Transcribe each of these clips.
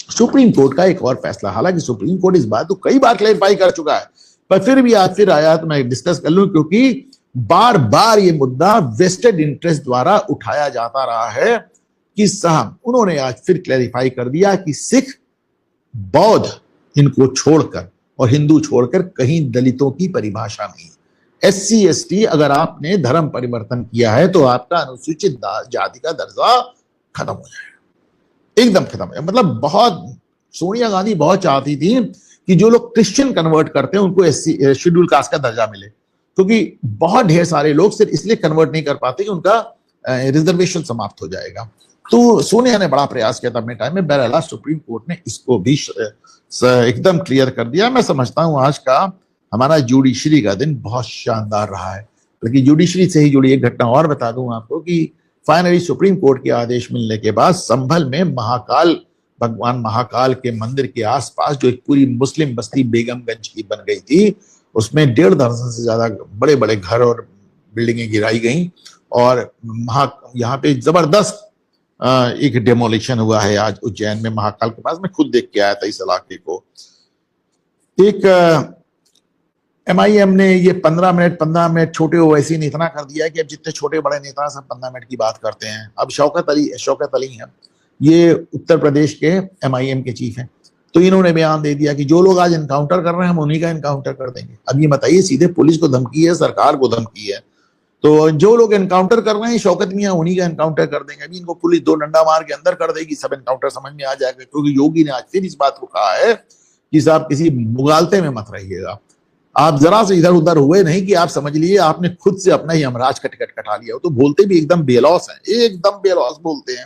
Supreme court का एक और फैसला, हालांकि सुप्रीम कोर्ट इस बात को कई बार क्लैरिफाई कर चुका है, पर फिर भी आज फिर आया तो मैं डिस्कस कर लूं, क्योंकि बार बार ये मुद्दा वेस्टेड इंटरेस्ट द्वारा उठाया जाता रहा है कि साहब उन्होंने आज फिर क्लैरिफाई कर दिया कि सिख, बौद्ध इनको छोड़कर और हिंदू छोड़कर कहीं दलितों की परिभाषा नहीं। SC ST अगर आपने धर्म परिवर्तन किया है तो आपका अनुसूचित जाति का दर्जा खत्म हो जाएगा, एकदम खत्म है। मतलब बहुत सोनिया गांधी बहुत चाहती थी कि जो लोग क्रिश्चियन कन्वर्ट करते हैं उनको SC शेड्यूल कास्ट का दर्जा मिले, क्योंकि बहुत ढेर सारे लोग सिर्फ इसलिए कन्वर्ट नहीं कर पाते कि उनका रिजर्वेशन समाप्त हो जाएगा। तो सोनिया ने बड़ा प्रयास किया था अपने टाइम में, बहरहाल सुप्रीम कोर्ट ने इसको भी एकदम क्लियर कर दिया। मैं समझता हूं आज का हमारा जुडिशरी का दिन बहुत शानदार रहा है। लेकिन जुडिशरी से ही जुड़ी एक घटना और बता दूं आपको कि फाइनली सुप्रीम कोर्ट के आदेश मिलने के बाद संभल में महाकाल, भगवान महाकाल के मंदिर के आसपास जो एक पूरी मुस्लिम बस्ती बेगमगंज की बन गई थी, उसमें 1.5 दर्जन से ज्यादा बड़े बड़े घर और बिल्डिंगें गिराई गई और यहाँ पे जबरदस्त एक डेमोलिशन हुआ है आज उज्जैन में महाकाल के पास। मैं खुद देख के आया था इस इलाके को। एक MIM ने ये 15 मिनट छोटे ओवैसी ने इतना कर दिया है कि अब जितने छोटे बड़े नेता सब 15 मिनट की बात करते हैं। अब शौकत अली हैं, ये उत्तर प्रदेश के MIM के चीफ हैं, तो इन्होंने बयान दे दिया कि जो लोग आज एनकाउंटर कर रहे हैं हम उन्हीं का एनकाउंटर कर देंगे। अब ये बताइए, सीधे पुलिस को धमकी है, सरकार को धमकी है, तो जो लोग एनकाउंटर कर रहे हैं शौकत मियां उन्हीं का एनकाउंटर कर देंगे। अभी इनको पुलिस 2 डंडा मार के अंदर कर देगी, सब एनकाउंटर समझ में आ जाएगा, क्योंकि योगी ने आज फिर इस बात को कहा है कि साहब किसी मुगालते में मत रहिएगा। आप जरा से इधर उधर हुए नहीं कि आप समझ लीजिए आपने खुद से अपना ही यमराज का टिकट कटा लिया हो। तो बोलते भी एकदम बेलौस हैं, एकदम बेलौस बोलते हैं।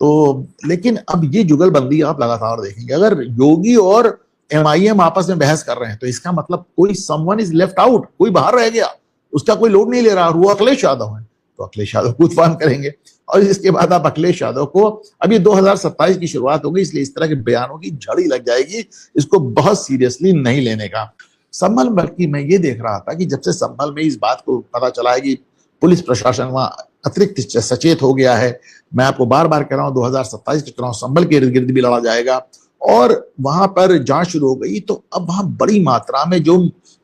तो लेकिन अब ये जुगलबंदी आप लगातार देखेंगे। अगर योगी और MIM आपस में बहस कर रहे हैं तो इसका मतलब कोई समवन इज लेफ्ट आउट, कोई बाहर रह गया, उसका कोई लोड नहीं ले रहा, वो अखिलेश यादव है, तो अखिलेश यादव को उत्पन्न करेंगे। और इसके बाद आप अखिलेश यादव को, अब ये 2027 की शुरुआत होगी, इसलिए इस तरह के बयानों की झड़ी लग जाएगी, इसको बहुत सीरियसली नहीं लेने का। संभल, बल्कि मैं ये देख रहा था कि जब से संभल में इस बात को पता चला है कि पुलिस प्रशासन वहां अतिरिक्त सचेत हो गया है, मैं आपको बार बार कह रहा हूं 2027 के चुनाव संभल के इर्द गिर्द भी लड़ा जाएगा, और वहां पर जांच शुरू हो गई, तो अब वहां बड़ी मात्रा में जो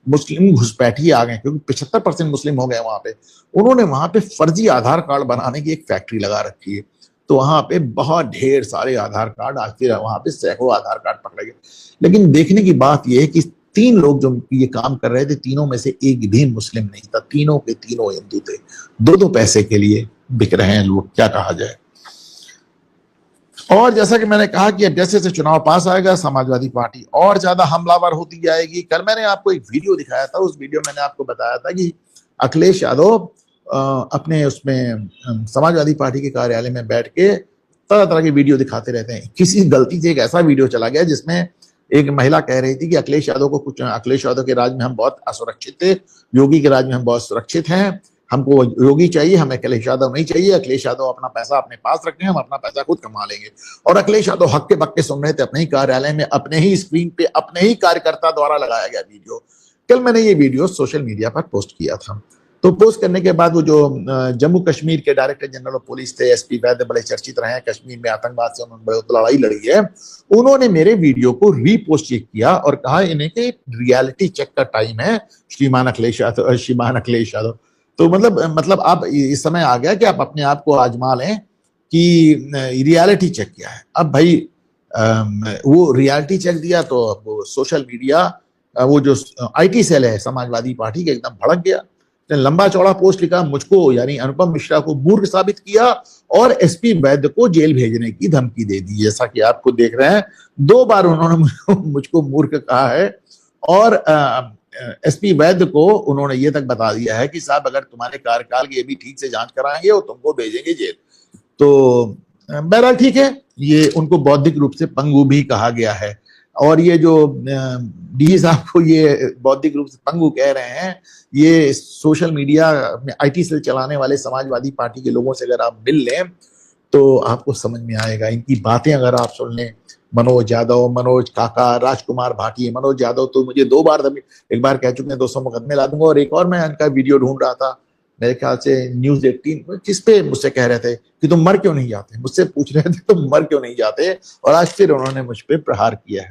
मुस्लिम घुसपैठी आ गए, क्योंकि 75% मुस्लिम हो गए वहां पे, उन्होंने वहां पे फर्जी आधार कार्ड बनाने की एक फैक्ट्री लगा रखी है। तो वहां पे बहुत ढेर सारे आधार कार्ड, आखिर वहां पे सैकड़ों आधार कार्ड पकड़े गए। लेकिन देखने की बात यह है कि 3 लोग जो ये काम कर रहे थे, तीनों में से एक भी मुस्लिम नहीं था, तीनों के तीनों हिंदू थे। दो पैसे के लिए बिक रहे हैं लोग, क्या कहा जाए। और जैसा कि मैंने कहा कि अब जैसे जैसे चुनाव पास आएगा समाजवादी पार्टी और ज्यादा हमलावर होती जाएगी। कल मैंने आपको एक वीडियो दिखाया था, उस वीडियो में मैंने आपको बताया था कि अखिलेश यादव अपने उसमें समाजवादी पार्टी के कार्यालय में बैठ के तरह तरह की वीडियो दिखाते रहते हैं। किसी गलती से एक ऐसा वीडियो चला गया जिसमें एक महिला कह रही थी कि अखिलेश यादव के राज में हम बहुत असुरक्षित थे, योगी के राज में हम बहुत सुरक्षित हैं, हमको योगी चाहिए, हमें अखिलेश यादव नहीं चाहिए, अखिलेश यादव अपना पैसा अपने पास रखें, हम अपना पैसा खुद कमा लेंगे। और अखिलेश यादव हक्के बक्के सुन रहे थे अपने ही कार्यालय में, अपने ही स्क्रीन पे, अपने ही कार्यकर्ता द्वारा लगाया गया वीडियो। कल मैंने ये वीडियो सोशल मीडिया पर पोस्ट किया था। तो पोस्ट करने के बाद वो जो जम्मू कश्मीर के डायरेक्टर जनरल ऑफ पुलिस थे SP वैद्य, बड़े चर्चित रहे हैं, कश्मीर में आतंकवाद से उन्होंने बड़ी लड़ाई लड़ी है, उन्होंने मेरे वीडियो को रीपोस्ट चेक किया और कहा इन्हें कि रियलिटी चेक का टाइम है श्रीमान अखिलेश यादव। तो मतलब आप इस समय आ गया कि आप अपने आप को आजमा लें कि रियलिटी चेक क्या है। अब भाई वो रियलिटी चेक दिया तो वो सोशल मीडिया, वो जो IT सेल है समाजवादी पार्टी के, एकदम भड़क गया। लंबा चौड़ा पोस्ट लिखा, मुझको यानी अनुपम मिश्रा को मूर्ख साबित किया और SP वैद्य को जेल भेजने की धमकी दे दी। जैसा कि आप खुद देख रहे हैं, 2 बार उन्होंने मुझको मूर्ख कहा है और SP वैद्य को उन्होंने ये तक बता दिया है कि साहब अगर तुम्हारे कार्यकाल की अभी ठीक से जांच कराएंगे और तुमको भेजेंगे जेल। तो बहरहाल ठीक है, ये उनको बौद्धिक रूप से पंगु भी कहा गया है। और ये जो DG साहब को ये बौद्धिक रूप से पंगु कह रहे हैं, ये सोशल मीडिया में IT सेल चलाने वाले समाजवादी पार्टी के लोगों से अगर आप मिल लें तो आपको समझ में आएगा। इनकी बातें अगर आप सुन लें, मनोज यादव, मनोज काका, राजकुमार भाटी, मनोज यादव तो मुझे 2 बार, एक बार कह चुके हैं 200 मुकदमे ला दूंगा, और एक और मैं इनका वीडियो ढूंढ रहा था, मेरे ख्याल से न्यूज 18 किस पे मुझसे कह रहे थे कि तुम मर क्यों नहीं जाते, मुझसे पूछ रहे थे तुम मर क्यों नहीं जाते, और आज फिर उन्होंने मुझ पे प्रहार किया है।